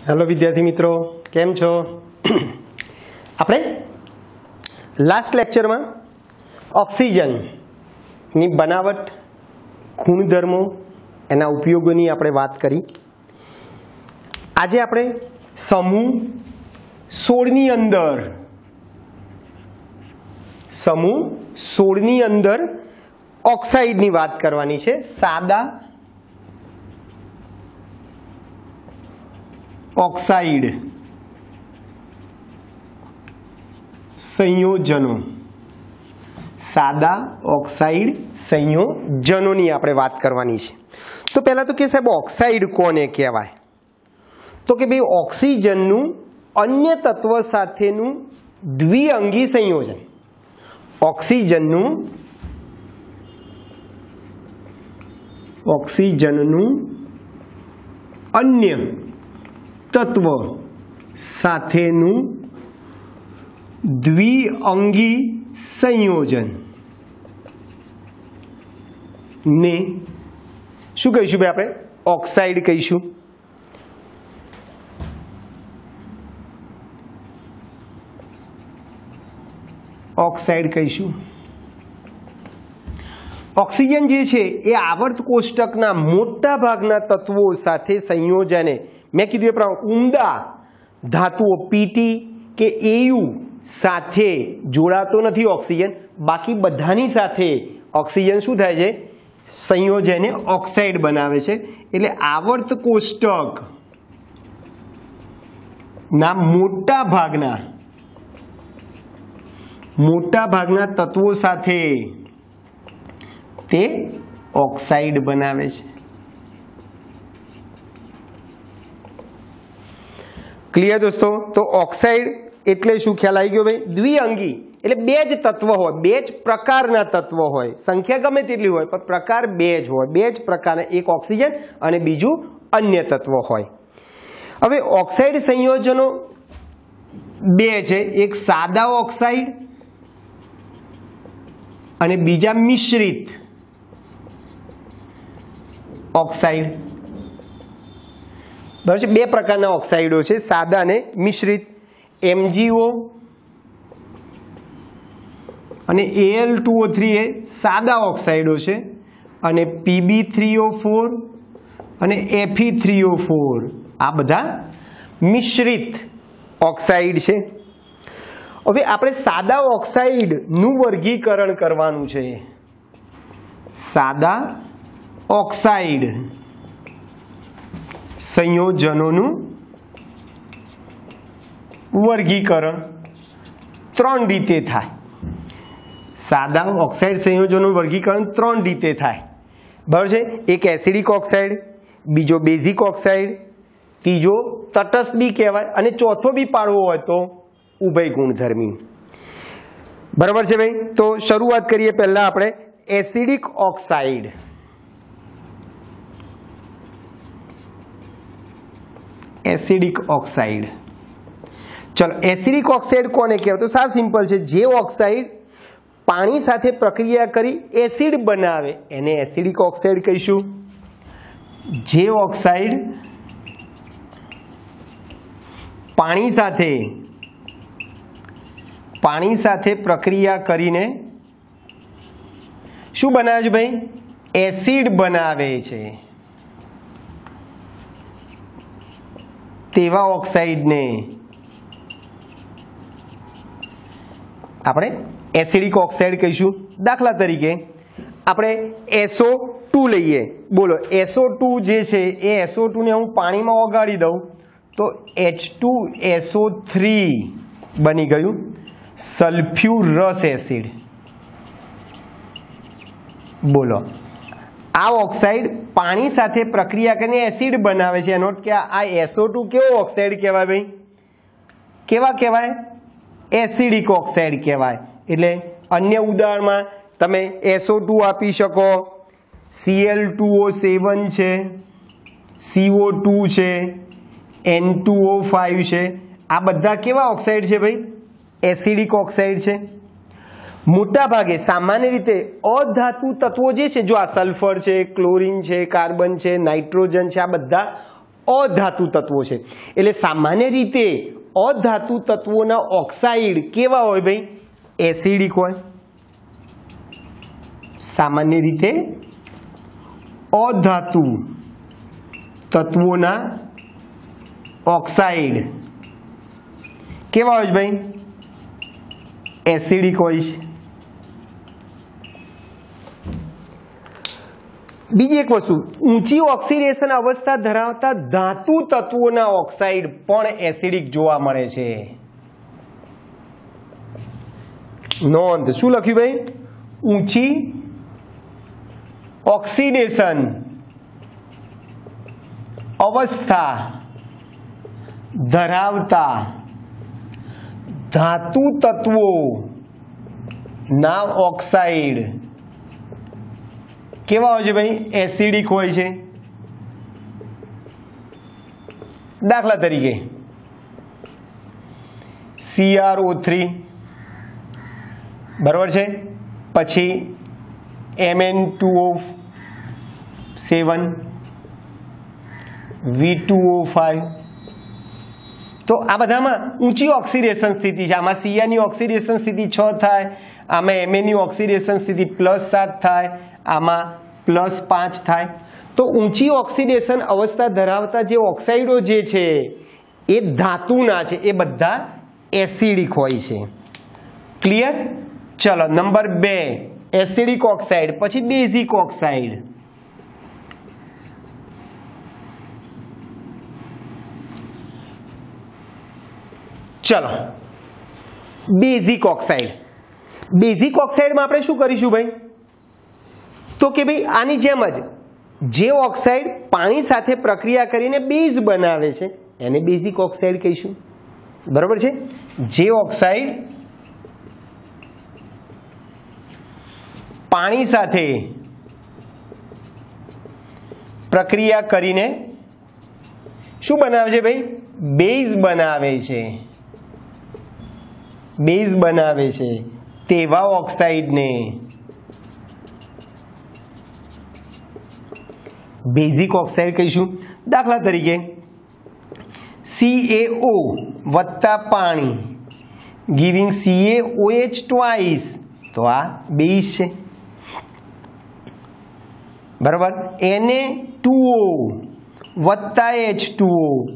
Hello विद्यार्थी मित्रों, केम छो? આપણે લાસ્ટ લેક્ચરમાં ઓક્સિજનની બનાવટ, ગુણધર્મો, એના ઉપયોગોની આપણે વાત કરી. આજે આપણે સમૂહ 16ની અંદર ઓક્સાઇડની વાત કરવાની છે. સાદા ઓક્સાઇડ સંયોજનો, સાદા ઓક્સાઇડ સંયોજનોની આપણે વાત કરવાની છે. તો પહેલા તો કે સાહેબ ઓક્સાઇડ કોને કહેવાય? તો કે ભાઈ ઓક્સિજનનું અન્ય તત્વ સાથેનું દ્વિઅંગી સંયોજન. ઓક્સિજનનું અન્ય તત્વ સાથેનું દ્વિઅંગી સંયોજન ને શું કહીશું ભાઈ? આપણે ઓક્સાઇડ કહીશું. ઓક્સાઇડ કહીશું. ઓક્સિજન જે છે એ આવર્ત કોષ્ટકના મોટા ભાગના તત્વો સાથે સંયોજને, મેં કીધું એ પ્રમાણે ઉમદા ધાતુઓ પીટી કે એયુ સાથે જોડાતો નથી ઓક્સિજન. બાકી બધાની સાથે ઓક્સિજન શું થાય છે? સંયોજને ઓક્સાઇડ બનાવે છે. એટલે આવર્ત કોષ્ટક ના મોટા ભાગના તત્વો સાથે તે ઓક્સાઇડ બનાવે છે. ક્લિયર દોસ્તો? તો ઓક્સાઇડ એટલે શું ખ્યાલ આવી ગયો ભાઈ? દ્વિઅંગી એટલે બે જ તત્વ હોય, બે જ પ્રકારના તત્વ હોય. સંખ્યા ગમે તેટલી હોય પણ પ્રકાર બે જ હોય. બે જ પ્રકારના, એક ઓક્સિજન અને બીજું અન્ય તત્વ હોય. હવે ઓક્સાઇડ સંયોજનો બે છે, એક સાદા ઓક્સાઇડ અને બીજા મિશ્રિત ઓક્સાઇડ. બરાબર છે? બે પ્રકારના ઓક્સાઇડો છે, સાદા અને મિશ્રિત. MgO અને Al2O3 એ સાદા ઓક્સાઇડો છે અને Pb3O4 અને Fe3O4 આ બધા મિશ્રિત ઓક્સાઇડ છે. હવે આપણે સાદા ઓક્સાઇડનું વર્ગીકરણ કરવાનું છે. સાદા ઓક્સાઇડ સંયોજનોનું વર્ગીકરણ ત્રણ રીતે થાય. સાદા ઓક્સાઇડ સંયોજનોનું વર્ગીકરણ ત્રણ રીતે થાય. બરાબર છે? એક એસિડિક ઓક્સાઇડ, બીજો બેઝિક ઓક્સાઇડ, ત્રીજો તટસ્થ બી કહેવાય અને ચોથો બી પાડવો હોય તો ઉભય ગુણધર્મી. બરાબર છે ભાઈ? તો શરૂઆત કરીએ પહેલા આપણે એસિડિક ઓક્સાઇડ. Acidic oxide. ચલો, એસિડિક ઓક્સાઇડ કોને કહેવાય? તો સાવ સિમ્પલ છે. જે ઓક્સાઇડ પાણી સાથે પ્રક્રિયા કરી એસિડ બનાવે એને એસિડિક ઓક્સાઇડ કહીશું. જે ઓક્સાઇડ પાણી સાથે પ્રક્રિયા કરીને શું બનાવે છે ભાઈ? એસિડ બનાવે છે. તેવા ઓક્સાઇડને આપણે એસિડિક ઓક્સાઇડ કહીશું. દાખલા તરીકે આપણે SO2 લઈએ. બોલો, SO2 જે છે એ SO2 ને હું પાણીમાં ઓગાળી દઉં તો H2SO3 બની ગયું સલ્ફ્યુરસ એસિડ. બોલો, આ ઓક્સાઇડ પાણી સાથે પ્રક્રિયા કરીને એસિડ બનાવે છે. એનો કે આ SO2 કેવો ઓક્સાઇડ કહેવાય ભાઈ? કેવા કહેવાય? એસિડિક ઓક્સાઇડ કહેવાય. એટલે અન્ય ઉદાહરણમાં તમે SO2 આપી શકો, Cl2O7 છે, CO2 છે, N2O5 છે. આ બધા કેવા ઓક્સાઇડ છે ભાઈ? એસિડિક ઓક્સાઇડ છે. મોટા ભાગે સામાન્ય રીતે અધાતુ તત્વો જે છે, જો આ સલ્ફર છે, ક્લોરીન છે, કાર્બન છે, નાઇટ્રોજન છે, આ બધા અધાતુ તત્વો છે। એટલે સામાન્ય રીતે અધાતુ તત્વોના ઓક્સાઇડ કેવા હોય ભાઈ? એસિડિક હોય। સામાન્ય રીતે અધાતુ તત્વોના ઓક્સાઇડ કેવા હોય છે ભાઈ? એસિડિક હોય છે। બીજી એક વસ્તુ, ઊંચી ઓક્સિડેશન અવસ્થા ધરાવતા ધાતુ તત્વોના ઓક્સાઇડ પણ એસિડિક જોવા મળે છે। નોંધ, શું લખ્યું ભાઈ? ઊંચી ઓક્સિડેશન અવસ્થા ધરાવતા ધાતુ તત્વો ના ઓક્સાઇડ કેવા હોય છે ભાઈ? એસિડિક હોય છે। દાખલા તરીકે CrO3 બરાબર છે, પછી Mn2O7, V2O5, તો આ બધામાં ઊંચી ઓક્સિડેશન સ્થિતિ છે। આમાં Cr ની ઓક્સિડેશન સ્થિતિ 6 થાય, આમાં Mn ની ઓક્સિડેશન સ્થિતિ +7 થાય, આમાં +5 થાય। તો ઊંચી ઓક્સિડેશન અવસ્થા ધરાવતા જે ઓક્સાઇડો જે છે એ ધાતુના છે, એ બધા એસિડિક હોય છે। ક્લિયર? ચલો નંબર 2 એસિડિક ઓક્સાઇડ, પછી બેઝિક ઓક્સાઇડ। ચલો બેઝિક ઓક્સાઇડ, બેઝિક ઓક્સાઇડમાં આપણે શું કરીશું ભાઈ? તો કે ભાઈ આની જેમ જ જે ઓક્સાઇડ પાણી સાથે પ્રક્રિયા કરીને બેઝ બનાવે છે એને બેઝિક ઓક્સાઇડ કહીશું। બરાબર છે? જે ઓક્સાઇડ પાણી સાથે પ્રક્રિયા કરીને શું બનાવે છે ભાઈ? બેઝ બનાવે છે, બેઝ બનાવે છે તેવા ઓક્સાઇડને બેઝિક ઓક્સાઇડ કહીશું। દાખલા તરીકે CaO વત્તા પાણી ગિવિંગ CaOH ટ્વાઇસ, તો આ બેઝ છે બરાબર। Na2O વત્તા H2O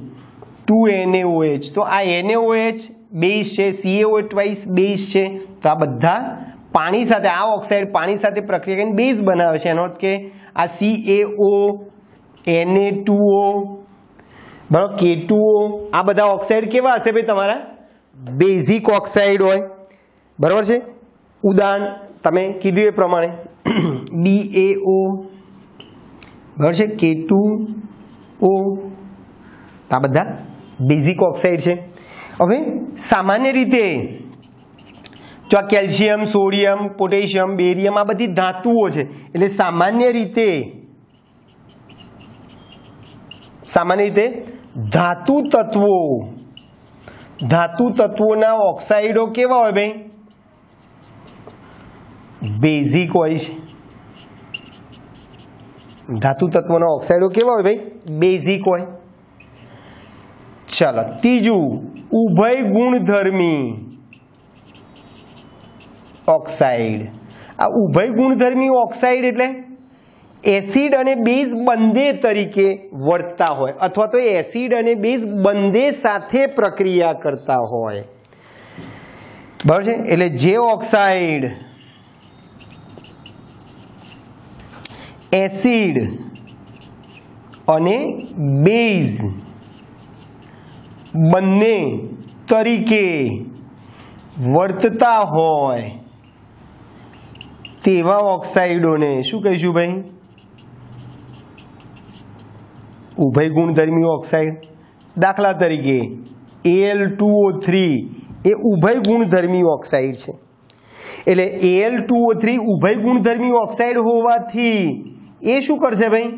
2NaOH, તો આ NaOH બેઝ છે, CaO ટ્વાઇસ બેઝ છે। તો આ બધા પાણી સાથે, આ ઓક્સાઇડ પાણી સાથે પ્રક્રિયા કરીને બેઝ બનાવે છે। એનો અર્થ કે આ CaO, Na2O બરાબર, K2O, આ બધા ઓક્સાઇડ કેવા હશે ભાઈ? તમારા બેઝિક ઓક્સાઇડ હોય। બરાબર છે? ઉદાહરણ તમે કીધું એ પ્રમાણે BaO બરાબર છે, K2O, આ બધા બેઝિક ઓક્સાઇડ છે। હવે સામાન્ય રીતે જો આ કેલ્શિયમ, સોડિયમ, પોટેશિયમ, બેરિયમ આ બધી ધાતુઓ છે, એટલે સામાન્ય રીતે ધાતુ તત્વોના ઓક્સાઇડો કેવા હોય ભાઈ? બેઝિક હોય છે। ધાતુ તત્વોના ઓક્સાઇડો કેવા હોય ભાઈ? બેઝિક હોય। ચાલો ત્રીજું, ઉભય ગુણધર્મી ઓક્સાઇડ। આ ઉભય ગુણધર્મી ઓક્સાઇડ એટલે એસિડ અને બેઝ બંને તરીકે વર્તતા હોય, અથવા તો એસિડ અને બેઝ બંને સાથે પ્રક્રિયા કરતા હોય। બરાબર છે? એટલે જે ઓક્સાઇડ એસિડ અને બેઝ બંને તરીકે વર્તતા હોય તેવા ઓક્સાઇડોને શું કહીશું ભાઈ? ઉભય ગુણધર્મી ઓક્સાઇડ। દાખલા તરીકે Al2O3 એ ઉભય ગુણધર્મી ઓક્સાઇડ છે। એટલે Al2O3 ઉભય ગુણધર્મી ઓક્સાઇડ હોવાથી એ શું કરશે ભાઈ?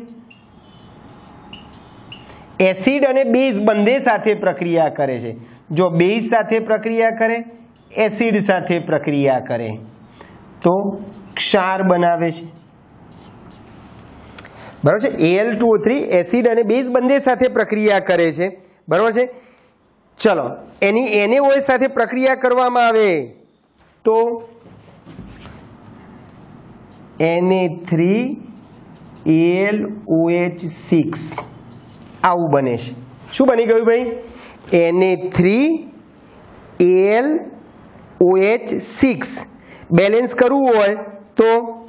એસિડ અને બેઝ બંને સાથે પ્રક્રિયા કરે છે। જો બેઝ સાથે પ્રક્રિયા કરે, એસિડ સાથે પ્રક્રિયા કરે તો ક્ષાર બનાવે છે। બરાબર છે. Al2O3 એસિડ અને બેઝ બંને સાથે પ્રક્રિયા કરે છે. બરાબર છે. ચલો એની NaOH સાથે પ્રક્રિયા કરવામાં આવે તો Na3AlOH6 આવું બને છે. શું બની ગયું ભાઈ? Na3AlOH6 બેલેન્સ કરવું હોય તો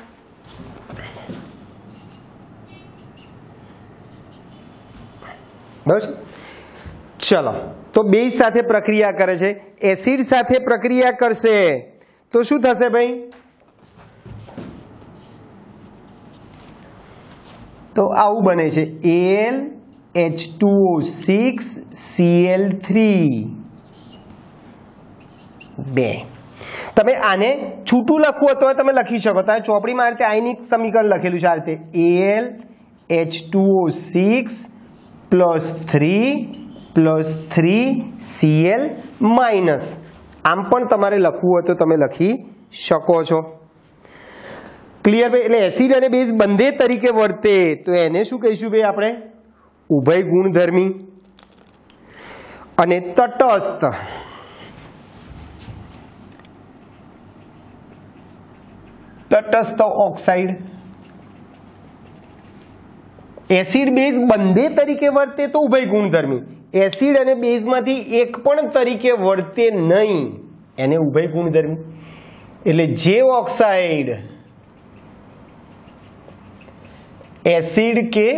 બરાબર. ચલો તો બેઝ સાથે પ્રક્રિયા કરે છે, એસિડ સાથે પ્રક્રિયા કરશે તો શું થશે ભાઈ? તો આવું બને છે AlH2O6Cl3 2. તમે આને છૂટું લખવું તો તમે લખી શકો. તમે ચોપડીમાં આ રીતે આયનિક સમીકરણ લખેલું છે આ રીતે AlH2O6 +3 3Cl માઇનસ. આમ પણ તમારે લખવું હોય તો તમે લખી શકો છો. ક્લિયર ભાઈ? એટલે એસિડ અને બેઝ બંને તરીકે વર્તે તો એને શું કહીશું ભાઈ આપણે? ઉભય ગુણધર્મી અને તટસ્થ. તટસ્થ ઓક્સાઇડ. એસિડ બેઝ બંને તરીકે વર્તે તો ઉભય ગુણધર્મી. એસિડ અને બેઝમાંથી એક પણ તરીકે વર્તે નહીં એને ઉભય ગુણધર્મી. એટલે જે ઓક્સાઇડ એસિડ કે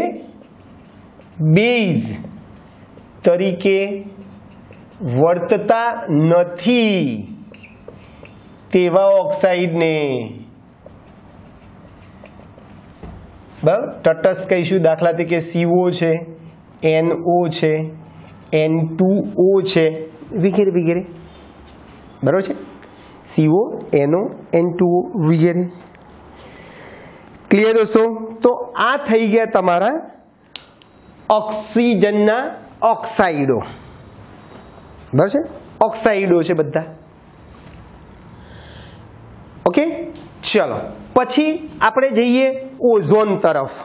બેઝ તરીકે વર્તતા નથી તેવા ઓક્સાઇડને બરાબર તટસ્થ કહીશું. દાખલા તરીકે CO છે, NO છે, N2O છે વગેરે વગેરે. બરાબર છે? CO, NO, N2O વગેરે. ક્લિયર દોસ્તો? તો આ થઈ ગયા તમારા ઓક્સિજનના ઓક્સાઇડો. બરાબર છે? ઓક્સાઇડો છે બધા. ઓકે. ચલો પછી આપણે જઈએ ઓઝોન તરફ.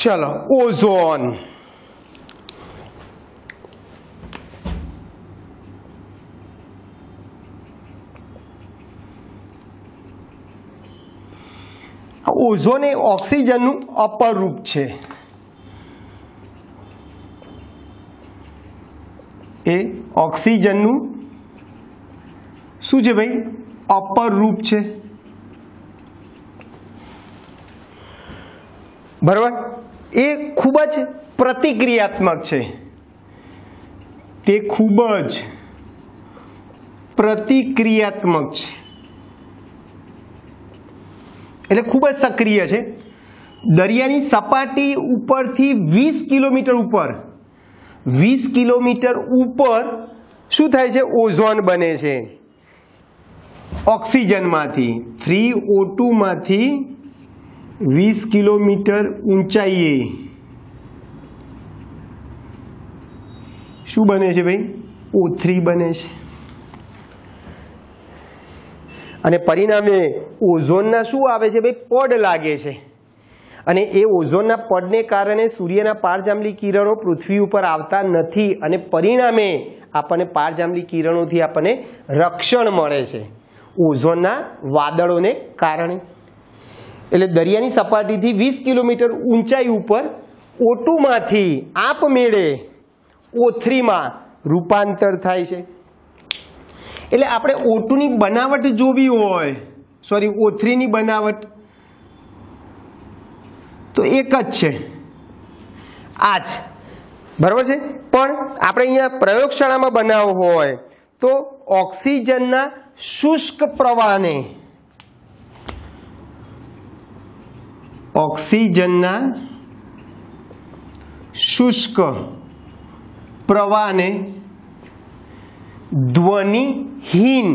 चलो ओजोन. ओजोन ए ऑक्सीजन अपर रूप है. ए ऑक्सीजन शू है भाई? अपर रूप है. बराबर. એ ખૂબ જ પ્રતિક્રિયાત્મક છે. તે ખૂબ જ પ્રતિક્રિયાત્મક છે એટલે ખૂબ જ સક્રિય છે. દરિયાની સપાટી ઉપરથી 20 કિલોમીટર ઉપર 20 કિલોમીટર ઉપર શું થાય છે? ઓઝોન બને છે ઓક્સિજનમાંથી. 3O2 માંથી 20 કિલોમીટર ઊંચાઈએ શું બને છે ભાઈ? O3 બને છે. અને પરિણામે ઓઝોનના શું આવે છે ભાઈ? પડ લાગે છે. અને એ ઓઝોનના પડને કારણે સૂર્યના પારજાંબલી કિરણો પૃથ્વી ઉપર આવતા નથી અને પરિણામે આપણને પારજાંબલી કિરણોથી આપણને રક્ષણ મળે છે ઓઝોનના વાદળોને કારણે. એટલે દરિયાની સપાટીથી 20 કિલોમીટર ઊંચાઈ ઉપર O2 માંથી આપમેળે O3 માં રૂપાંતર થાય છે. એટલે આપણે O2 ની બનાવટ જોવી હોય, સોરી O3 ની બનાવટ, તો એક જ છે, આ જ, બરાબર છે. પણ આપણે અહીંયા પ્રયોગશાળામાં બનાવવો હોય તો ઓક્સિજનના શુષ્ક પ્રવાહને, ઓક્સિજનના શુષ્ક પ્રવાહને ધ્વનિહીન,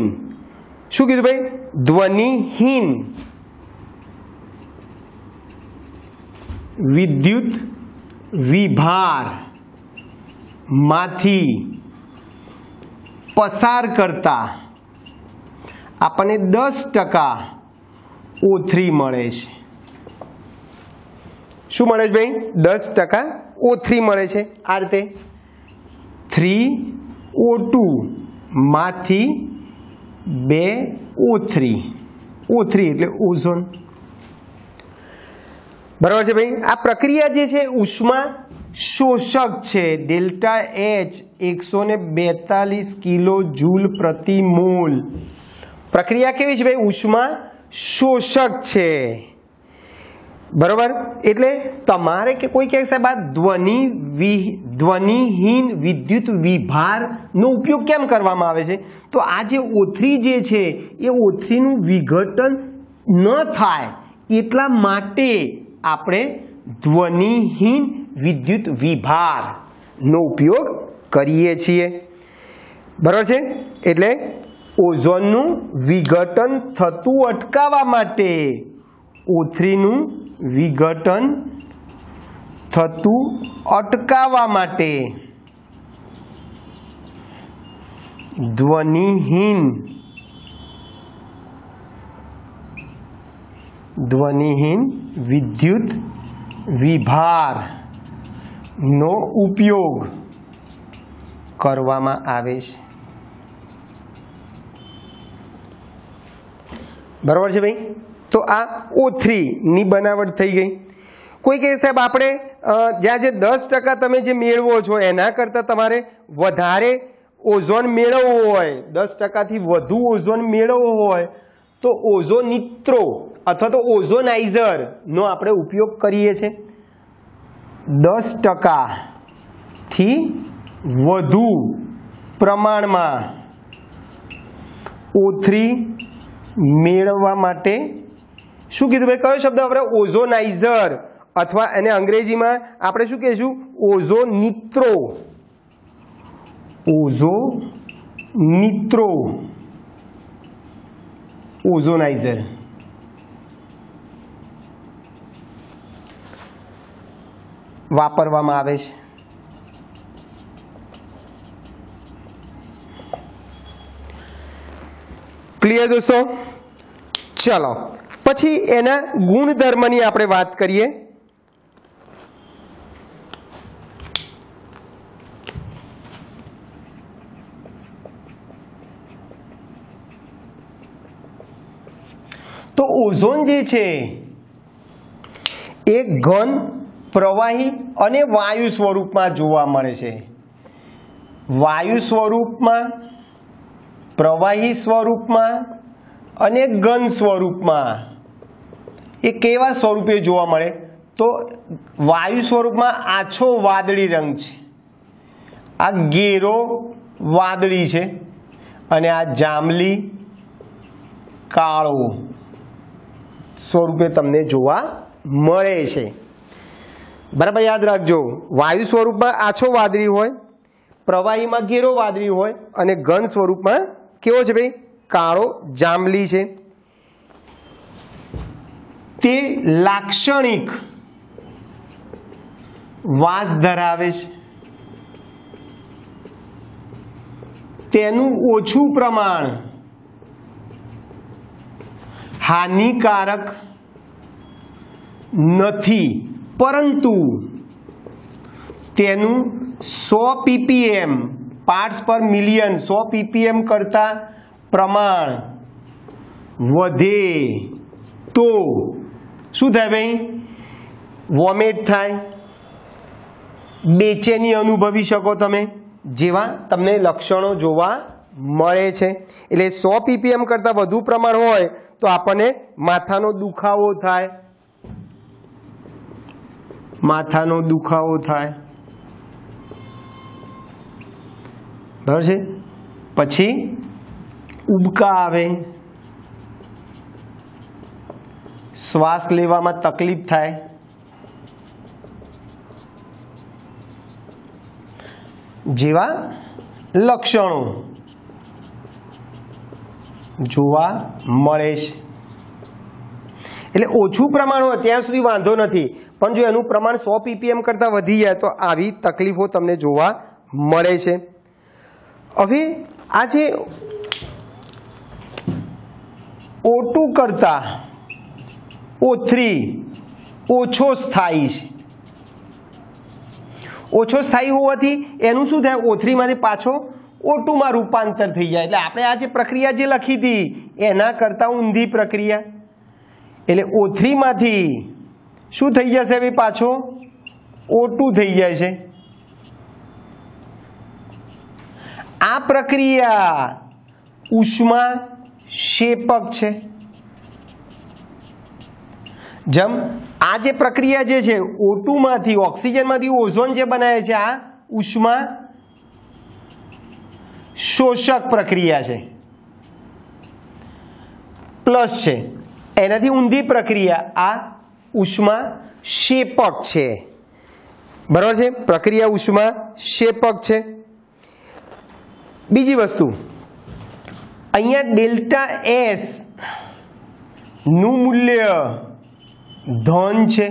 શું કીધું ભાઈ? ધ્વનિહીન વિદ્યુત વિભાર માંથી પસાર કરતા આપણને 10% O3 મળે છે. શું મળે છે ભાઈ? 10% O3 મળે છે. આ રીતે 3O2 માંથી 2O3, O3 એટલે ઓઝોન, બરાબર છે ભાઈ. આ પ્રક્રિયા જે છે ઉષ્મા શોષક છે. ડેલ્ટા H 142 કિલો જૂલ પ્રતિ મોલ. પ્રક્રિયા કેવી છે ભાઈ? ઉષ્મા શોષક છે, બરાબર. એટલે તમારે કે કોઈ કહે સાહેબ આ ધ્વનિહીન વિદ્યુત વિભારનો ઉપયોગ કેમ કરવામાં આવે છે? તો આ જે O3 જે છે એ O3 નું વિઘટન ન થાય એટલા માટે આપણે ધ્વનિહીન વિદ્યુત વિભારનો ઉપયોગ કરીએ છીએ, બરાબર છે. એટલે ઓઝોનનું વિઘટન થતું અટકાવવા માટે, O3 નું વિઘટન થતું અટકાવવા માટે ધ્વનિહીન વિદ્યુત વિભારનો ઉપયોગ કરવામાં આવે છે, બરાબર છે ભાઈ. તો આ O3 ની બનાવટ થઈ ગઈ. કોઈ કહે સાહેબ આપણે જ્યાં જે 10% તમે જે મેળવો છો એના કરતાં તમારે વધારે ઓઝોન મેળવવો હોય, 10% થી વધુ ઓઝોન મેળવવો હોય તો ઓઝોનિત્રો અથવા તો ઓઝોનાઇઝરનો આપણે ઉપયોગ કરીએ છીએ. 10% થી વધુ પ્રમાણમાં O3 મેળવવા માટે શું કીધું ભાઈ? કયો શબ્દ આપણે? ઓઝોનાઇઝર, અથવા એને અંગ્રેજીમાં આપણે શું કહીશું? ઓઝોનિત્રો. ઓઝોનિત્રો ઓઝોનાઇઝર. વાપરવામાં આવે છે. ક્લિયર દોસ્તો? ચલો પછી એના ગુણધર્મની આપણે વાત કરીએ. તો ઓઝોન જે છે એ ઘન, પ્રવાહી અને વાયુ સ્વરૂપમાં જોવા મળે છે. વાયુ સ્વરૂપમાં, પ્રવાહી સ્વરૂપમાં અને ઘન સ્વરૂપમાં. એ કેવા સ્વરૂપે જોવા મળે? તો વાયુ સ્વરૂપમાં આછો વાદળી રંગ છે, આ ઘેરો વાદળી છે, અને આ જાંબલી કાળો સ્વરૂપે તમને જોવા મળે છે, બરાબર. યાદ રાખજો, વાયુ સ્વરૂપમાં આછો વાદળી હોય, પ્રવાહીમાં ઘેરો વાદળી હોય, અને ઘન સ્વરૂપમાં કેવો છે ભાઈ? કાળો જાંબલી છે. તે લાક્ષણિક વાસ ધરાવે છે. તેનું ઓછું પ્રમાણ હાનિકારક નથી, પરંતુ તેનું 100 ppm પાર્ટ્સ પર મિલિયન, 100 ppm કરતાં પ્રમાણ વધે તો શું થાય ભાઈ? વોમિટ થાય, બેચેની અનુભવી શકો તમે, જેવા તમને લક્ષણો જોવા મળે છે। એટલે 100 ppm કરતાં વધુ પ્રમાણ હોય તો આપણને માથાનો દુખાવો થાય, માથાનો દુખાવો થાય, બરાબર છે। પછી ઉબકા આવે, શ્વાસ લેવામાં તકલીફ થાય, જેવા લક્ષણો જોવા મળે છે। એટલે ઓછું પ્રમાણ હોય ત્યાં સુધી વાંધો નથી, પણ જો એનું પ્રમાણ 100 ppm કરતાં વધી જાય તો આવી તકલીફો તમને જોવા મળે છે। હવે આ જે O2 કરતાં O3 ઓછો સ્થાયી છે, ઓછો સ્થાયી હોવાથી એનું શું થાય, O3 માંથી પાછો O2 માં રૂપાંતર થઈ જાય। એટલે આપણે આ જે પ્રક્રિયા જે લખી હતી એના કરતાં ઊંધી પ્રક્રિયા। એટલે O3 માંથી શું થઈ જશે ભાઈ, પાછો O2 થઈ જાય છે। આ પ્રક્રિયા ઉષ્મા શેપક છે। જેમ આ જે પ્રક્રિયા જે છે O2 માંથી ઓક્સિજનમાંથી ઓઝોન જે બનાવે છે આ ઉષ્મા શોષક પ્રક્રિયા છે, પ્લસ છે। એનાથી ઊંધી પ્રક્રિયા આ ઉષ્મા શેપક છે, બરાબર છે। પ્રક્રિયા ઉષ્મા શેપક છે। બીજી વસ્તુ અહીંયા ડેલ્ટા એસ નું મૂલ્ય ધન છે,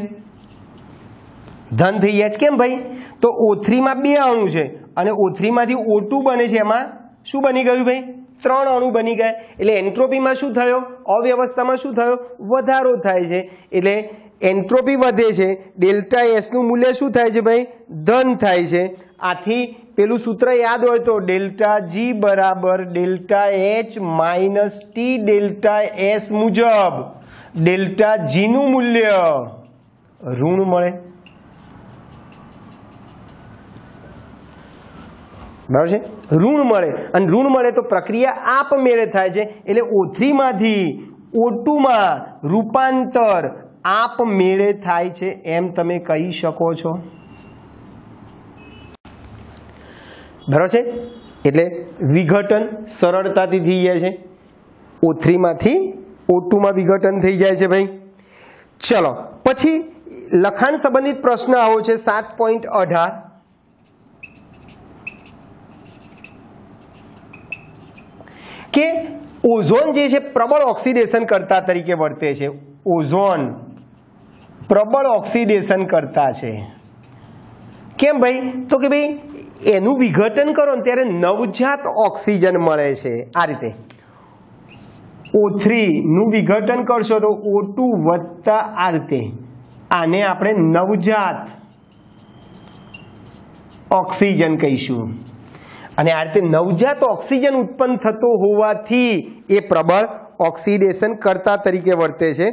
ધન થઈ જાય છે। કેમ ભાઈ, તો O3 માં 2 અણુ છે અને O3 માંથી O2 બને છે, એમાં શું બની ગયું ભાઈ, 3 અણુ બની ગયા। એટલે એન્ટ્રોપીમાં શું થયો, અવ્યવસ્થામાં શું થયો, વધારો થાય છે। એટલે એન્ટ્રોપી વધે છે, ડેલ્ટા એસ નું મૂલ્ય શું થાય છે ભાઈ, ધન થાય છે। આથી પેલું સૂત્ર યાદ હોય તો ડેલ્ટા જી બરાબર delta H minus T delta S મુજબ ડેલ્ટા જી નું મૂલ્ય ઋણ મળે, બરાબર છે, ઋણ મળે। અને ઋણ મળે તો પ્રક્રિયા આપમેળે થાય છે। એટલે O3 માંથી O2 માં રૂપાંતર આપમેળે થાય છે એમ તમે કહી શકો છો, બરાબર છે। એટલે વિઘટન સરળતાથી થઈ જાય છે, O3 માંથી O2 માં વિઘટન થઈ જાય છે ભાઈ। ચલો પછી લખાણ સંબંધિત પ્રશ્ન આવો છે 7.18 કે ઓઝોન જે છે પ્રબળ ઓક્સિડેશન કરતા તરીકે વર્તે છે। ઓઝોન પ્રબળ ઓક્સિડેશન કરતા છે, કેમ ભાઈ, તો કે ભાઈ એનું વિઘટન કરો ને ત્યારે નવજાત ઓક્સિજન મળે છે। આ રીતે O3 નું વિઘટન કરશો તો O2 વત્તા આ રીતે આને આપણે નવજાત ઓક્સિજન કહીશું। અને આ રીતે નવજાત ઓક્સિજન ઉત્પન્ન થતો હોવાથી એ પ્રબળ ઓક્સિડેશન કરતા તરીકે વર્તે છે,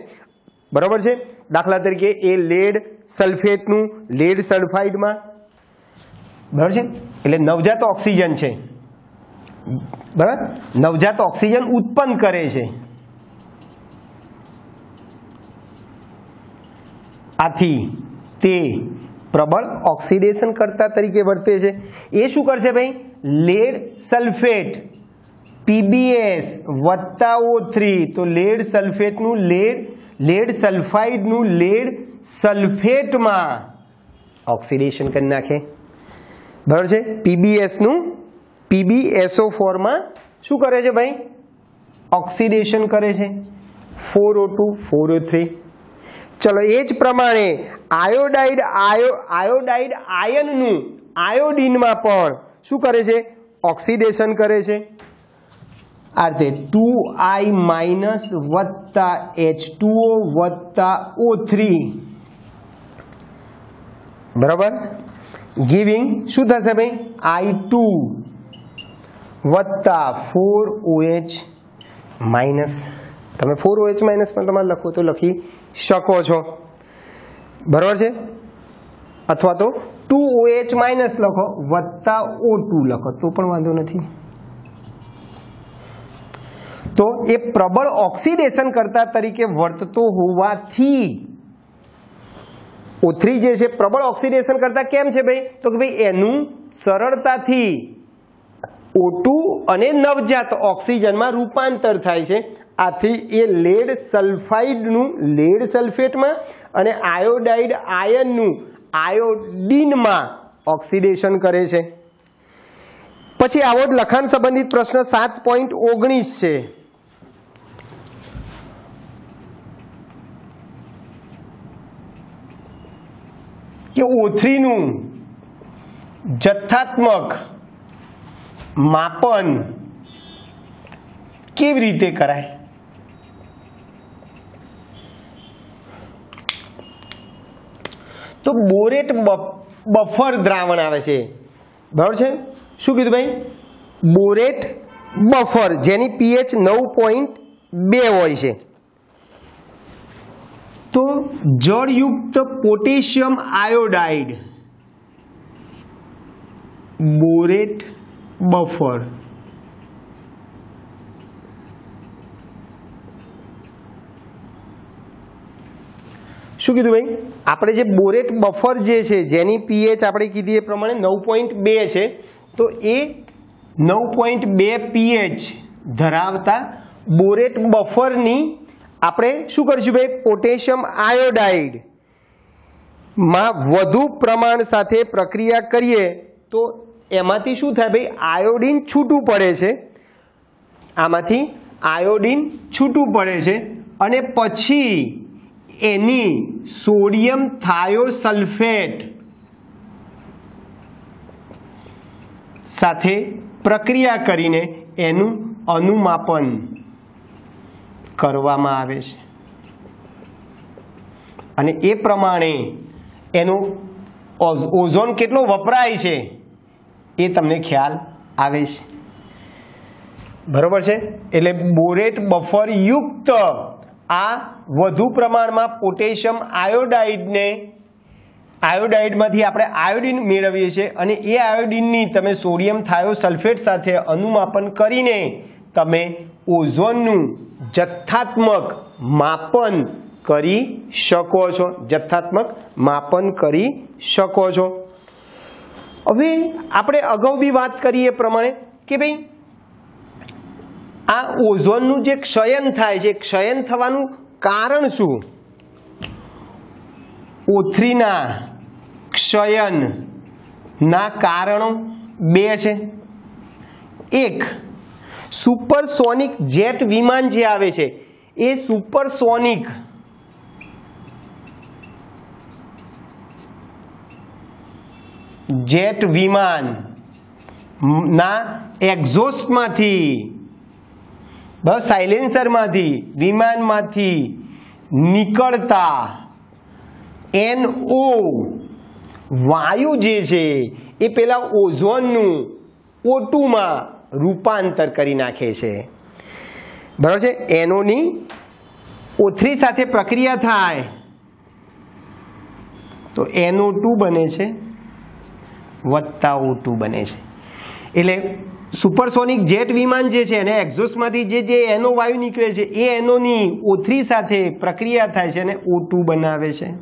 બરાબર છે। દાખલા તરીકે એ લેડ સલ્ફેટનું લેડ સલ્ફાઇડમાં, બરાબર છે। એટલે નવજાત ઓક્સિજન છે, બરાબર, નવજાત ઓક્સિજન ઉત્પન્ન કરે છે। આથી તે પ્રબળ ઓક્સિડેશન કરતા તરીકે વર્તે છે। એ શું કરશે ભાઈ, લેડ સલ્ફેટ PbS વત્તા O3 તો લેડ સલ્ફેટનું લેડ સલ્ફાઇડનું લેડ સલ્ફેટમાં ઓક્સિડેશન કરી નાખે, બરાબર છે। PbS નું PbSO4 માં શું કરે છે ભાઈ, ઓક્સિડેશન કરે છે, 4O2 4O3। ચલો એ જ પ્રમાણે આયોડાઇડ આયનનું આયોડીનમાં પણ શું કરે છે, ઓક્સિડેશન કરે છે। આ રીતે 2I માઇનસ વત્તા H2O વત્તા O3, બરાબર, ગિવિંગ શું થશે ભાઈ, I2 વત્તા 4OH માઇનસ। તમે 4OH માઇનસ પણ તમારે લખો તો લખી શકો છો, બરાબર છે। અથવા તો 2OH માઇનસ લખો વત્તા O2 લખો તો પણ વાંધો નથી, તો એ પ્રબળ ઓક્સિડેશન કરતા તરીકે વર્તતો હોવાથી O3 જે છે પ્રબળ ઓક્સિડેશન કરતા કેમ છે ભાઈ? તો કે ભાઈ એનું સરળતાથી O2 અને નવજાત ઓક્સિજનમાં રૂપાંતર થાય છે. આથી એ લેડ સલ્ફાઇડનું લેડ સલ્ફેટમાં અને આયોડાઇડ આયનનું આયોડીનમાં ઓક્સિડેશન કરે છે. પછી આવો જ લખાણ સંબંધિત પ્રશ્ન 7.19 છે. કે O3 નું જથ્થાત્મક માપન કેવી રીતે કરાય? તો બોરેટ બફર દ્રાવણ આવે છે, બરાબર છે. શું કીધું ભાઈ? બોરેટ બફર જેની pH 9.2 હોય છે. તો જળયુક્ત પોટેશિયમ આયોડાઇડ બોરેટ બફર શું કીધું ભાઈ? આપણે જે બોરેટ બફર જે છે જેની pH આપણે કીધી એ પ્રમાણે 9.2 છે, તો એ 9.2 pH ધરાવતા બોરેટ બફરની આપણે શું કરીશું ભાઈ? પોટેશિયમ આયોડાઇડ માં વધુ પ્રમાણ સાથે પ્રક્રિયા કરીએ તો એમાંથી શું થાય ભાઈ? આયોડીન છૂટું પડે છે. આમાંથી આયોડીન છૂટું પડે છે અને પછી એની સોડિયમ થાયોસલ્ફેટ સાથે પ્રક્રિયા કરીને એનું અનુમાપન કરવામાં આવે છે અને એ પ્રમાણે એનો ઓઝોન કેટલો વપરાય છે એ તમને ખ્યાલ આવે છે, બરોબર છે. એટલે બોરેટ બફર યુક્ત આ વધુ પ્રમાણમાં પોટેશિયમ આયોડાઇડમાંથી આપણે આયોડીન મેળવીએ છીએ અને એ આયોડીનની તમે સોડિયમ થાયોસલ્ફેટ સાથે અનુમાપન કરીને તમે ઓઝોનનું જથ્થાત્મક માપન કરી શકો છો. જથ્થાત્મક માપન કરી શકો છો. હવે આપણે અગાઉ બી વાત કરી એ પ્રમાણે કે ભાઈ આ ઓઝોનનું જે ક્ષયન થાય છે, ક્ષયન થવાનું કારણ શું? O3 ના ક્ષયનના કારણો 2 છે. એક, સુપરસોનિક જેટ વિમાન જે આવે છે એ સુપરસોનિક જેટ વિમાન ના એક્ઝોસ્ટમાંથી બસ સાયલેન્સરમાંથી વિમાનમાંથી નીકળતા NO વાયુ જે છે એ પેલા ઓઝોનનું O2 માં રૂપાંતર કરી નાખે છે, બરાબર છે. NO ની O3 સાથે પ્રક્રિયા થાય તો NO2 બને છે વત્તા O2 બને છે. એટલે સુપરસોનિક જેટ વિમાન જે છે એને એક્ઝોસ્ટમાંથી જે NO વાયુ નીકળે છે એ NO ની O3 સાથે પ્રક્રિયા થાય છે અને O2 બનાવે છે.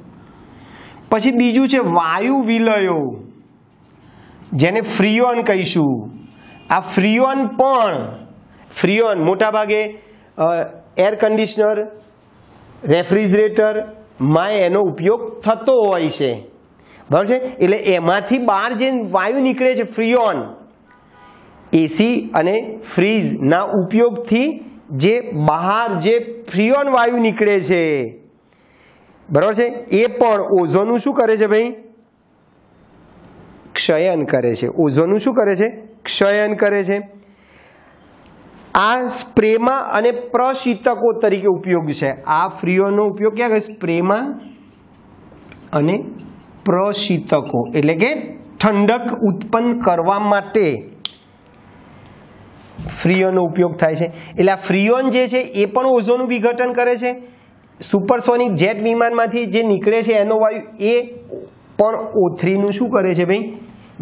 પછી બીજું છે વાયુ વિલયો જેને ફ્રીઓન કહીશું. આ ફ્રીઓન મોટાભાગે એર કન્ડિશનર, રેફ્રિજરેટરમાં એનો ઉપયોગ થતો હોય છે, બરાબર છે. એટલે એમાંથી બહાર જે વાયુ નીકળે છે ફ્રીઓન, એસી અને ફ્રીજના ઉપયોગથી જે બહાર જે ફ્રીઓન વાયુ નીકળે છે, બરાબર છે, એ પણ ઓઝોનનું શું કરે છે ભાઈ? ક્ષયન કરે છે. ઓઝોનનું શું કરે છે? ક્ષયન કરે છે. આ સ્પ્રેમાં અને પ્રશીતકો તરીકે ઉપયોગ છે. આ ફ્રીઓનનો ઉપયોગ ક્યાં કરે? સ્પ્રેમાં અને પ્રશીતકો એટલે કે ઠંડક ઉત્પન્ન કરવા માટે ફ્રીઓનનો ઉપયોગ થાય છે. એટલે આ ફ્રીઓન જે છે એ પણ ઓઝોનનું વિઘટન કરે છે. સુપરસોનિક જેટ વિમાનમાંથી જે નીકળે છે એનો વાયુ એ પણ O3 નું શું કરે છે ભાઈ?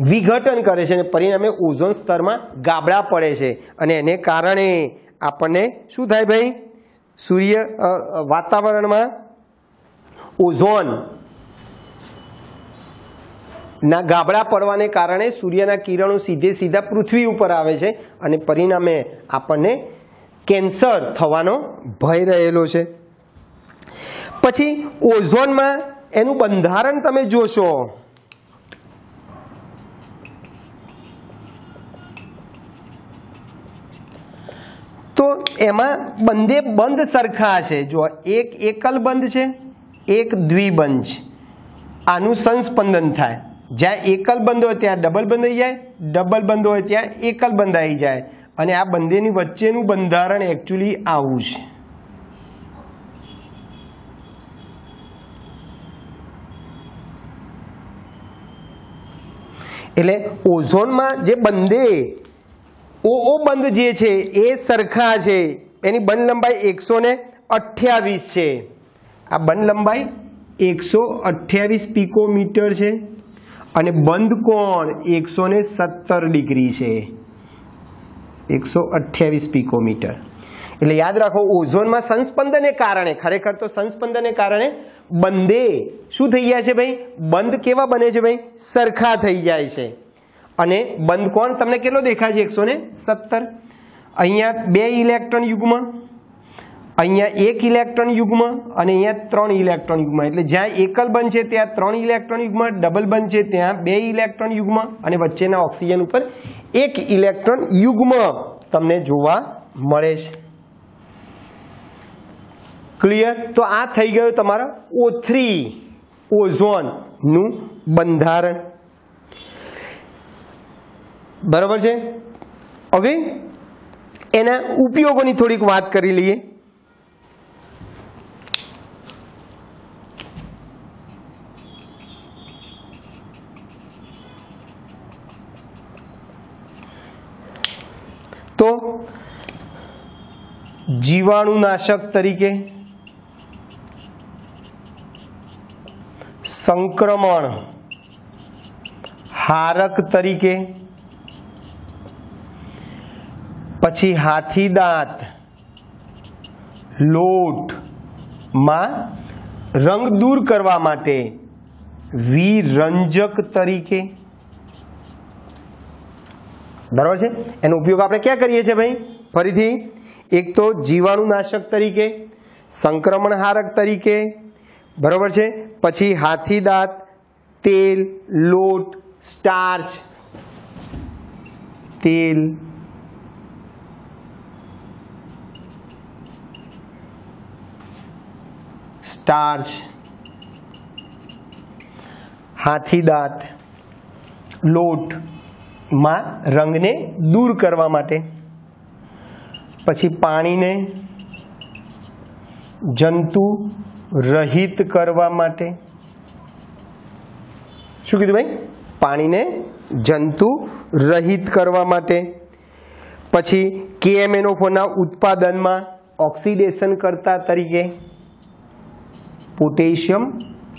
વિઘટન કરે છે અને પરિણામે ઓઝોન સ્તરમાં ગાબડા પડે છે અને એને કારણે આપણને શું થાય ભાઈ? સૂર્ય વાતાવરણમાં ઓઝોન ના ગાબડા પડવાને કારણે સૂર્યના કિરણો સીધા પૃથ્વી ઉપર આવે છે અને પરિણામે આપણને કેન્સર થવાનો ભય રહેલો છે. પછી ઓઝોનમાં એનું બંધારણ તમે જોશો તો એમાં બંને બંધ સરખા છે. જો એક એકલ બંધ છે, એક દ્વિબંધ છે. આનું સંસ્પંદન થાય. જ્યાં એકલ બંધ હોય ત્યાં ડબલ બંધ આવી જાય, ડબલ બંધ હોય ત્યાં એકલ બંધ આવી જાય. અને આ બંનેની વચ્ચેનું બંધારણ એકચ્યુઅલી આવું છે. એટલે ઓઝોનમાં જે બંને ઓ બંધ જે છે એ સરખા છે. એની બંધ લંબાઈ 128 છે. આ બંધ લંબાઈ 128 પિકોમીટર છે અને બંધ કોણ 117 ડિગ્રી છે. 128 પિકોમીટર. એટલે યાદ રાખો, ઓઝોનમાં સંસ્પંદનને કારણે, ખરેખર તો સંસ્પંદનને કારણે બંને શું થઈ ગયા છે ભાઈ? બંધ કેવા બને છે ભાઈ? સરખા થઈ જાય છે. અને બંધ કોણ તમને કેટલો દેખાય છે? 117. અહીંયા 2 ઇલેક્ટ્રોન યુગ્મ, અહીંયા 1 ઇલેક્ટ્રોન યુગ્મ અને અહીંયા 3 ઇલેક્ટ્રોન યુગ્મ. એટલે જ્યાં એકલ બંધ છે ત્યાં 3 ઇલેક્ટ્રોન યુગ્મ, ડબલ બંધ છે ત્યાં 2 ઇલેક્ટ્રોન યુગ્મ અને વચ્ચેના ઓક્સિજન ઉપર 1 ઇલેક્ટ્રોન યુગ્મ તમને જોવા મળે છે. ક્લિયર? તો આ થઈ ગયું તમારા O3 ઓઝોનનું બંધારણ. બરાબર છે. હવે એના ઉપયોગોની થોડીક વાત કરી લઈએ. તો જીવાણુનાશક તરીકે, સંક્રમણ હારક તરીકે, પછી હાથીદાંત લોટમાં રંગ દૂર કરવા માટે વિરંજક તરીકે. બરાબર છે. એનો ઉપયોગ આપણે ક્યાં કરીએ છીએ ભાઈ? ફરીથી, એક તો જીવાણુનાશક તરીકે, સંક્રમણહારક તરીકે, બરાબર છે. પછી હાથીદાંત, તેલ, લોટ, સ્ટાર્ચ, તેલ, સ્ટાર્ચ, હાથીદાંત, લોટમાં રંગને દૂર કરવા માટે. પછી પાણીને જંતુ રહિત કરવા માટે. શું કીધું ભાઈ? પાણીને જંતુ રહિત કરવા માટે. પછી KMnO4ના ઉત્પાદનમાં ઓક્સિડેશન કરતા તરીકે પોટેશિયમ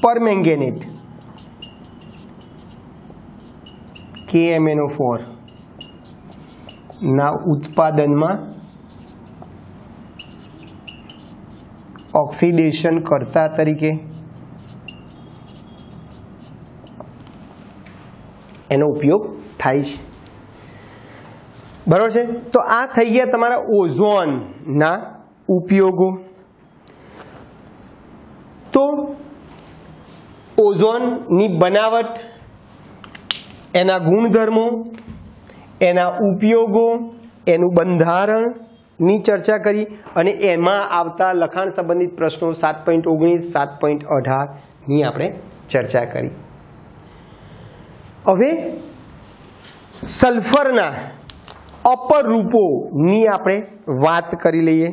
પરમેંગેનેટ, KMnO4 ના ઉત્પાદનમાં ઓક્સિડેશન કરતા તરીકે એનો ઉપયોગ થાય છે. બરાબર છે. તો આ થઈ ગયા તમારા ઓઝોનના ઉપયોગો. તો ઓઝોનની બનાવટ, એના ગુણધર્મો, એના ઉપયોગો, એનું બંધારણની ચર્ચા કરી અને એમાં આવતા લખાણ સંબંધિત પ્રશ્નો 7.19, 7.18ની આપણે ચર્ચા કરી. હવે સલ્ફરના અપર રૂપોની આપણે વાત કરી લઈએ.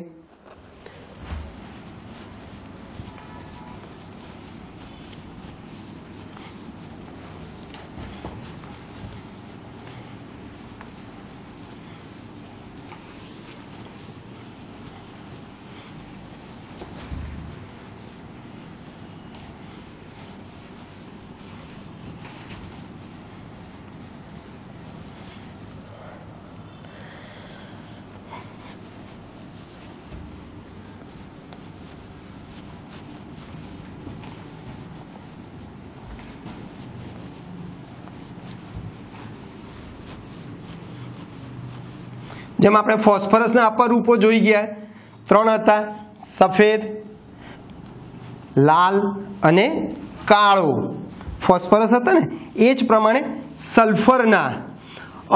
જેમ આપણે ફોસ્ફરસના અપરૂપો જોઈ ગયા, 3 હતા, સફેદ, લાલ અને કાળો ફોસ્ફરસ હતા ને, એ જ પ્રમાણે સલ્ફરના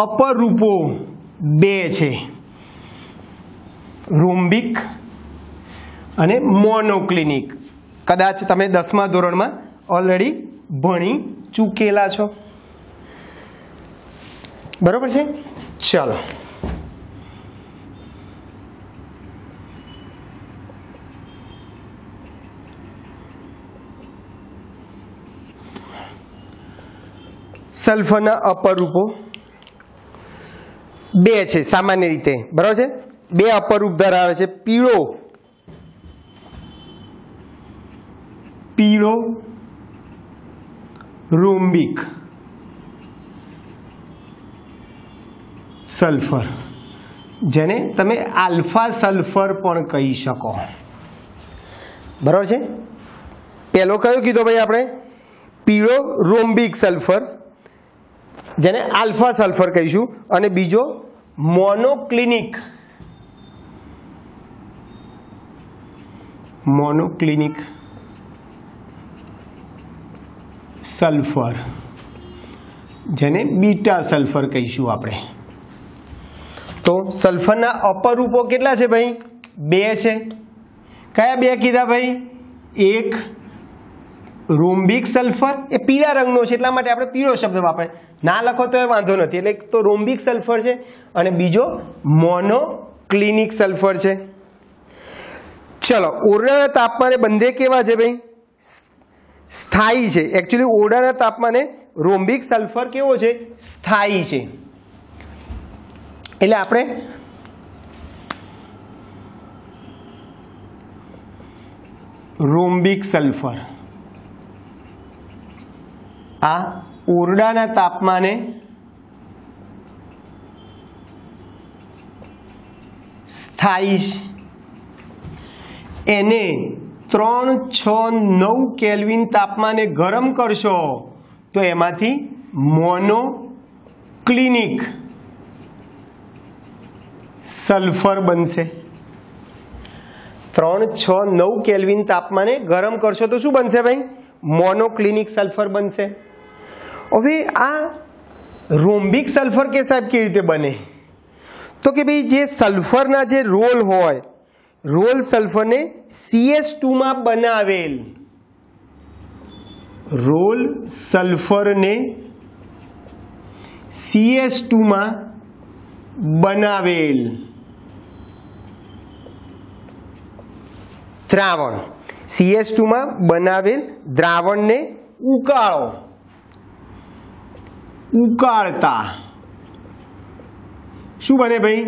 અપરૂપો 2 છે, રોમ્બિક અને મોનોક્લિનિક. કદાચ તમે 10મા ધોરણમાં ઓલરેડી ભણી ચૂકેલા છો, બરોબર છે. ચાલો, સલ્ફરના અપરૂપો 2 છે સામાન્ય રીતે, બરાબર છે. 2 અપરૂપ ધરાવે છે, પીળો રોમ્બિક સલ્ફર, જેને તમે આલ્ફા સલ્ફર પણ કહી શકો, બરાબર છે. પહેલો કયો કીધો ભાઈ આપણે? પીળો રોમ્બિક સલ્ફર, જેને આલ્ફા સલ્ફર કહીશું, અને બીજો મોનોક્લિનિક સલ્ફર, જેને બીટા સલ્ફર કહીશું આપણે. તો સલ્ફરના અપરૂપો કેટલા છે ભાઈ? 2 છે. કયા 2 કીધા ભાઈ? એક રોમ્બિક સલ્ફર, એ પીળા રંગનો છે એટલા માટે આપણે પીળો શબ્દ વાપરે, ના લખો તો એ વાંધો નથી, એટલે તો રોમ્બિક સલ્ફર છે, અને બીજો મોનોક્લિનિક સલ્ફર છે. ચલો, ઓરડાના તાપમાને બંને કેવા છે ભાઈ? સ્થાયી છે. એકચ્યુઅલી ઓરડાના તાપમાને રોમ્બિક સલ્ફર કેવો છે? સ્થાયી છે. એટલે આપણે રોમ્બિક સલ્ફર આ ઓરડાના તાપમાને સ્થાયી છે. એને 3, 6, 9 કેલ્વિન તાપમાને ગરમ કરશો તો એમાંથી મોનોક્લિનિક સલ્ફર બનશે. 3, 6, 9 કેલ્વિન તાપમાને ગરમ કરશો તો શું બનશે ભાઈ? મોનોક્લિનિક સલ્ફર બનશે. હવે આ રોમ્બિક સલ્ફર કે સાહેબ કેવી રીતે બને? તો કે ભાઈ જે સલ્ફરના જે રોલ હોય, રોલ સલ્ફરને CH2 માં બનાવેલ, રોલ સલ્ફરને CH2 માં બનાવેલ દ્રાવણ, CH2 માં બનાવેલ દ્રાવણને ઉકાળો, ઉકાળતા શું બને ભાઈ?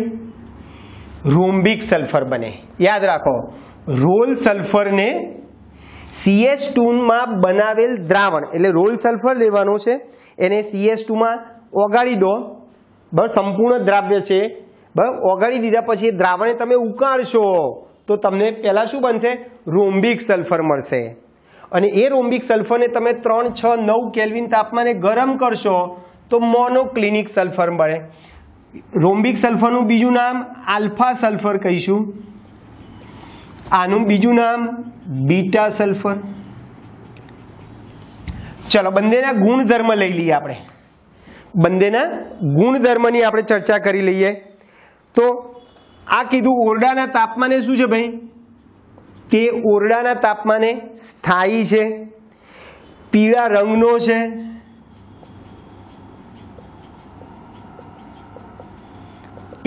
રોમ્બિક સલ્ફર બને. યાદ રાખો, રોલ સલ્ફરને CH2 માં બનાવેલ દ્રાવણ, એટલે રોલ સલ્ફર લેવાનો છે, એને CH2 માં ઓગાળી દો, બરાબર, સંપૂર્ણ દ્રાવ્ય છે, બરાબર, ઓગાળી દીધા પછી એ દ્રાવણને તમે ઉકાળશો તો તમને પહેલાં શું બનશે? રોમ્બિક સલ્ફર મળશે. અને એ રોમ્બિક સલ્ફરને તમે 3, 6, 9 કેલ્વિન તાપમાને ગરમ કરશો તો મોનોક્લિનિક સલ્ફર મળે. રોમ્બિક સલ્ફરનું બીજું નામ આલ્ફા સલ્ફર કહીશું, આનું બીજું નામ બીટા સલ્ફર. ચલો, બંનેના ગુણધર્મ લઈ લઈએ આપણે, બંનેના ગુણધર્મની આપણે ચર્ચા કરી લઈએ. તો આ કીધું ઓરડાના તાપમાને શું છે ભાઈ? તે ઓરડાના તાપમાને સ્થાયી છે, પીળા રંગનો છે,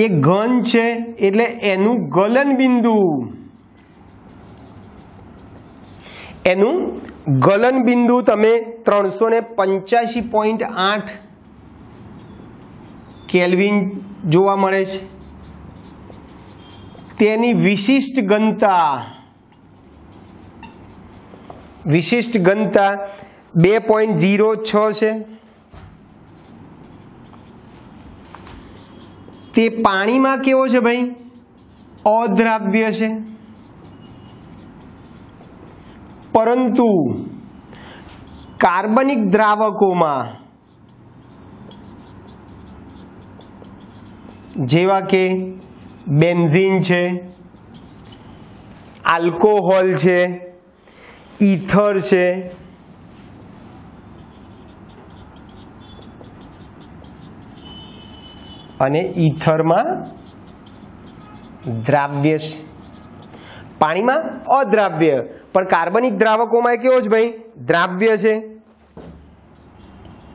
એ ઘન છે, એટલે એનું ગલન બિંદુ તમે 385.8 કેલ્વિન જોવા મળે છે. તેની વિશિષ્ટ ઘનતા 2.06 છે. તે પાણીમાં કેવો છે ભાઈ? અદ્રાવ્ય છે. પરંતુ કાર્બનિક દ્રાવકોમાં જેવા કે બેન્ઝીન છે, આલ્કોહોલ છે, ઈથર છે, અને ઈથરમાં દ્રાવ્ય છે, પાણીમાં અદ્રાવ્ય, પણ કાર્બનિક દ્રાવકોમાં કેવો છે ભાઈ? દ્રાવ્ય છે.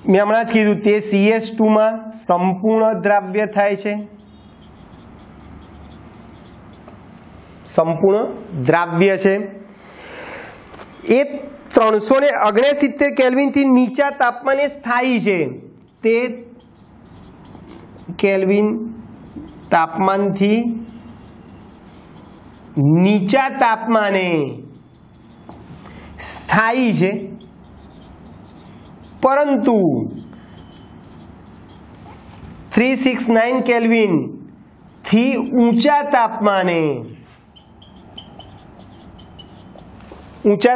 મેં હમણાં જ કીધું તે CH2 માં સંપૂર્ણ દ્રાવ્ય થાય છે, સંપૂર્ણ દ્રાવ્ય છે. એ 369 કેલ્વિનથી નીચા તાપમાને સ્થાયી છે. તે કેલ્વિન તાપમાનથી નીચા તાપમાને સ્થાયી છે, પરંતુ 369 કેલ્વિન થી ઊંચા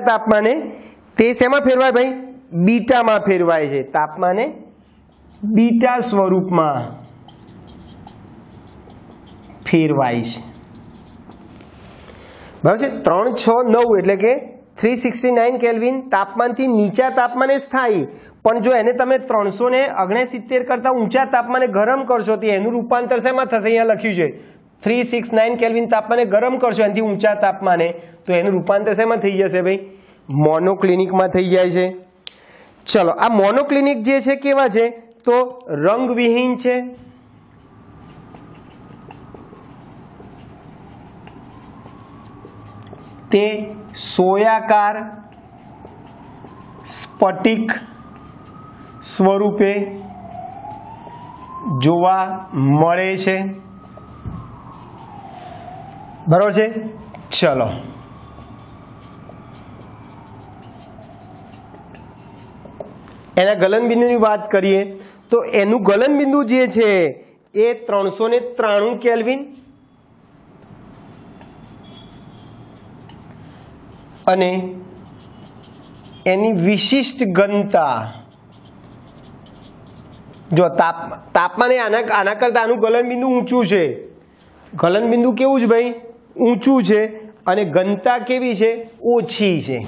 તાપમાને તે શેમાં ફેરવાય ભાઈ? બીટામાં ફેરવાય છે. તાપમાને બીટા સ્વરૂપમાં ફેરવાય છે. બરાબર છે. 369 એટલે કે 369 કેલ્વિન તાપમાનથી નીચા તાપમાને સ્થાયી, પણ જો એને તમે 369 કરતા ઊંચા તાપમાને ગરમ કરશો તો એનું રૂપાંતર શેમાં થશે? અહીંયા લખ્યું છે 369 કેલ્વિન તાપમાને ગરમ કરશો એનાથી ઊંચા તાપમાને, તો એનું રૂપાંતર શેમાં થઈ જશે ભાઈ? મોનોક્લિનિકમાં થઈ જાય છે. ચલો, આ મોનોક્લિનિક જે છે કેવા છે? તો રંગવિહીન છે, તે સોયાકાર સ્ફટિક સ્વરૂપે જોવા મળે છે. બરાબર છે. ચલો, એના ગલનબિંદુની વાત કરીએ તો એનું ગલનબિંદુ જે છે એ 393 કેલ્વિન અને એની વિશિષ્ટ ઘનતા, જો તાપમાને આના કરતા આનું ગલનબિંદુ ઊંચું છે, ગલનબિંદુ કેવું છે ભાઈ? ઊંચું છે, અને ઘનતા કેવી છે? ઓછી છે,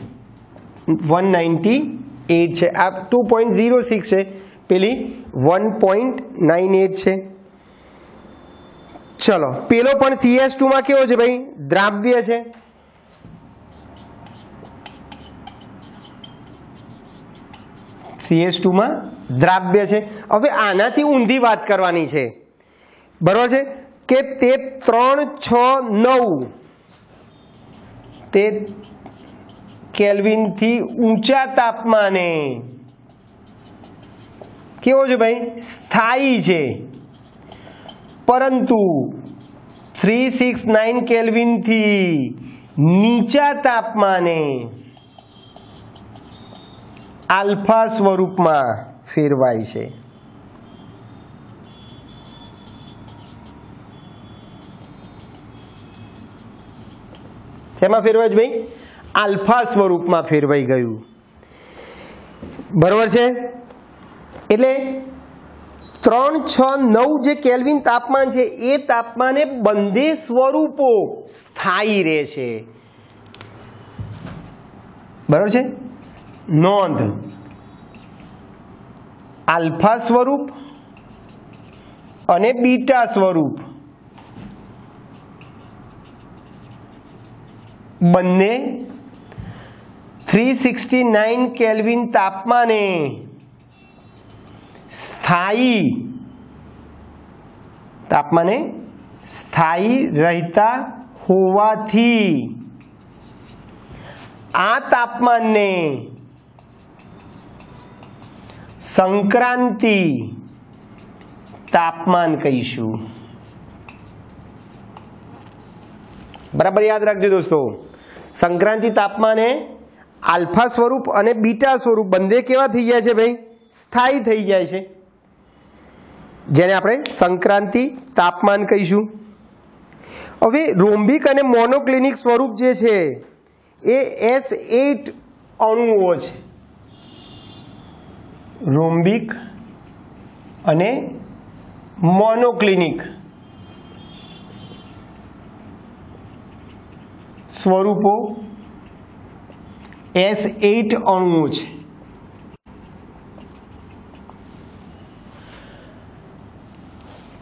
198 છે. આ 2.06 છે, પેલી 1.98 છે. ચલો, પેલો પણ CH2 માં કેવો છે ભાઈ? દ્રાવ્ય છે. CH2 માં દ્રાવ્ય છે. હવે આનાથી ઊંધી વાત કરવાની છે. બરોબર છે કે તે 369 તે કેલ્વિન થી ઊંચા તાપમાને કેવો છે ભાઈ? સ્થાયી છે, પરંતુ 369 કેલ્વિન થી નીચા તાપમાને આલ્ફા સ્વરૂપમાં ફેરવાય છે. શેમાં ફેરવાય છે ભાઈ? આલ્ફા સ્વરૂપમાં ફેરવાઈ ગયું. બરોબર છે. એટલે 369 જે કેલ્વિન તાપમાન છે એ તાપમાને બંને સ્વરૂપો સ્થાયી રહે છે. બરોબર છે. નોંધ, આલ્ફા સ્વરૂપ અને બીટા સ્વરૂપ બંને 369 કેલ્વિન તાપમાને સ્થાયી રહેતા હોવાથી આ તાપમાનને સંક્રાંતિ તાપમાન કહીશું. બરાબર યાદ રાખજો દોસ્તો. સંક્રાંતિ તાપમાને આલ્ફા સ્વરૂપ અને બીટા સ્વરૂપ બંને કેવા થઈ જાય છે ભાઈ? સ્થાયી થઈ જાય છે, જેને આપણે સંક્રાંતિ તાપમાન કહીશું. હવે રોમ્બિક અને મોનોક્લિનિક સ્વરૂપ જે છે એ S8 અણુઓ છે. રોમ્બિક અને મોનોક્લિનિક સ્વરૂપો S8 અણુઓ છે।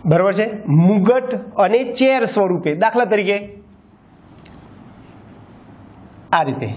બરાબર છે। મુગટ અને ચેર સ્વરૂપે, દાખલા તરીકે આ રીતે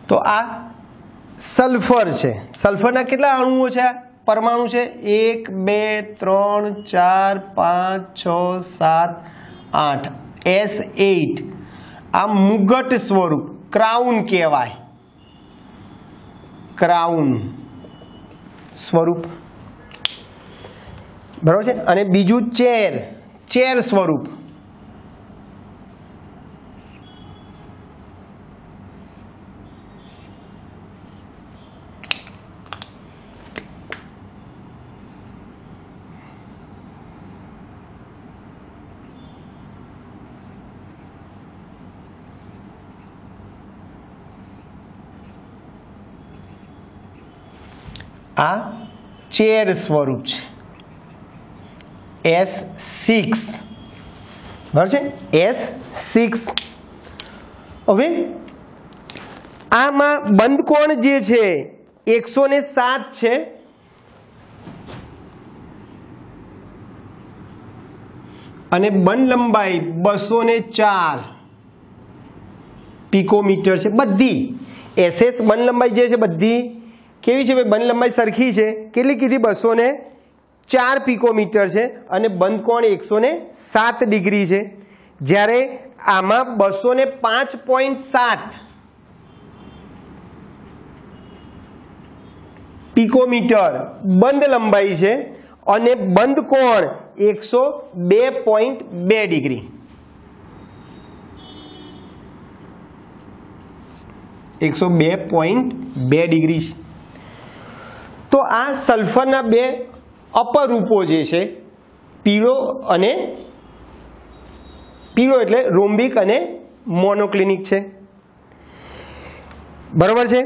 तो आ सल्फर है। सल्फर केटला अणुओ है, परमाणु है 1 2 3 4 5 6 7 8 S8 आ मुगट स्वरूप क्राउन कहवाय, क्राउन स्वरूप बराबर है। अने बीजू चेर, चेर स्वरूप आ चेर स्वरूप है S6 बराबर है, S6। हवे आमां बंध कोण जे छे 107 छे अने बंध लंबाई 204 पिकोमीटर छे। बधी SS बंध लंबाई जे छे बधी केवी छे भाई, बंध लंबाई सरखी छे, केटली कीधी 204 पिकोमीटर छे अने बंध कोण 107 डिग्री छे। ज्यारे आमां 205.7 पिकोमीटर बंध लंबाई छे अने बंध कोण 102.2 डिग्री, 102.2 डिग्री छे। तो आ सल्फरना बे अपर रूपो जे छे, पीळो अने पीळो एटले रोम्बिक अने मोनोक्लिनिक छे। बराबर छे।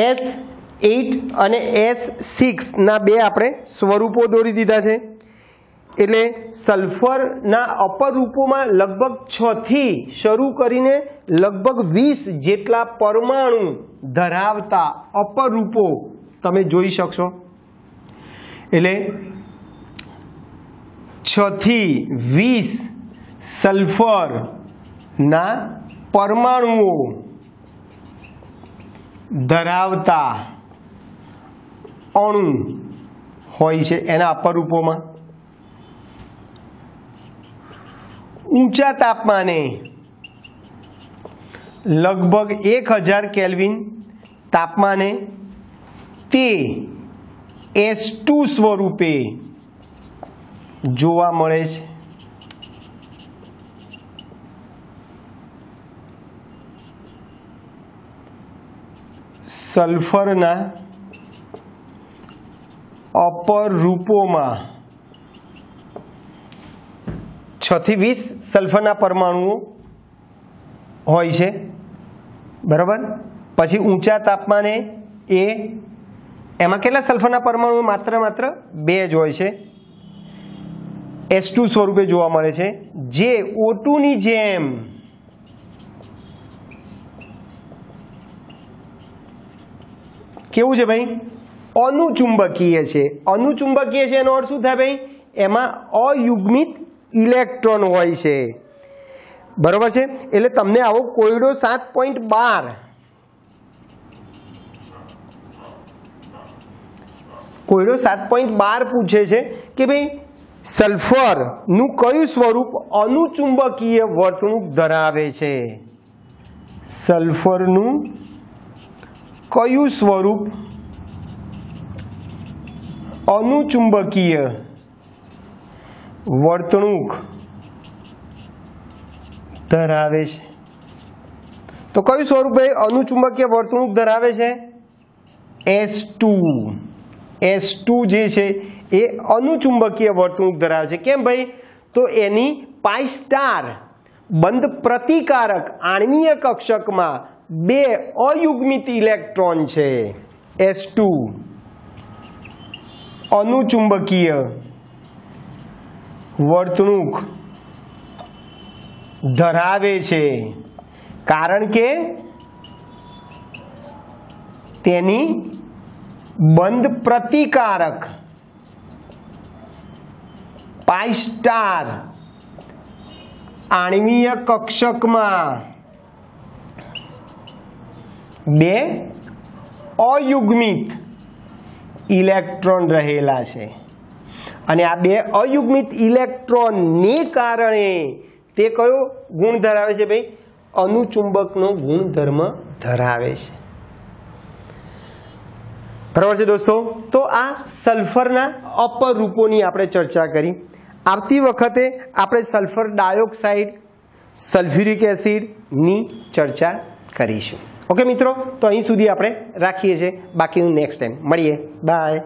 S8 अने S6 ना बे आपणे स्वरूपो दोरी दीधा छे। एटले सल्फरना अपर रूपोमां लगभग 6 थी शरू करीने लगभग 20 जेटला परमाणु धरावता अपर रूपो તમે જોઈ શકશો। એટલે 6 થી 20 સલ્ફર ના પરમાણુઓ ધરાવતા અણુ હોય છે એના અપર રૂપોમાં। ઊંચા તાપમાને लगभग 1000 केल्विन तापमाने ते S2 स्वरूपे जोवा मळे छे। सल्फरना अपर रूपोमां 6 થી 20 सल्फरना परमाणुओ होय छे। बराबर। पछी ऊंचा तापमाने एमां केटला सल्फरना परमाणु मात्र 2 ज होय छे, S2 स्वरूपे जोवा मळे छे, जे O2 नी जेम केवुं छे भाई, अनुचुंबकीय छे। अनुचुंबकीय छे एनो अर्थ शुं थाय भाई, एमां अयुग्मित इलेक्ट्रॉन होय छे। बराबर छे। एटले तमने आवो कोयडो 7.12 कोयडो 7.12 पूछे छे कि भाई સલ્ફરનું કયું સ્વરૂપ અનુચુંબકીય વર્તણૂક ધરાવે છે? સલ્ફરનું કયું સ્વરૂપ અનુચુંબકીય વર્તણૂક ધરાવે છે? તો કયું સ્વરૂપ અનુચુંબકીય વર્તણૂક ધરાવે છે? S2 જે છે એ અનુચુંબકીય વર્તણૂક ધરાવે છે. કેમ ભાઈ? તો એની પાઈ સ્ટાર બંધ પ્રતિકારક આણ્વીય કક્ષકમાં 2 અયુગ્મિત ઇલેક્ટ્રોન છે. S2 અનુચુંબકીય વર્તણૂક ધરાવે છે કારણ કે તેની બંધ પ્રતિકારક પાઈ સ્ટાર આણ્વીય કક્ષકમાં 2 અયુગ્મિત ઇલેક્ટ્રોન રહેલા છે અને આ 2 અયુગ્મિત ઇલેક્ટ્રોનને કારણે તે કયો ગુણ ધરાવે છે ભાઈ? અનુચુંબકનો ગુણધર્મ ધરાવે છે. બરાબર છે દોસ્તો? તો આ સલ્ફરના અપર રૂપોની આપણે ચર્ચા કરી. આવતી વખતે આપણે સલ્ફર ડાયોક્સાઇડ, સલ્ફ્યુરિક એસિડની ચર્ચા કરીશું. ઓકે મિત્રો, તો અહીં સુધી આપણે રાખીએ છીએ. બાકીનું નેક્સ્ટ ટાઈમ મળીએ. બાય.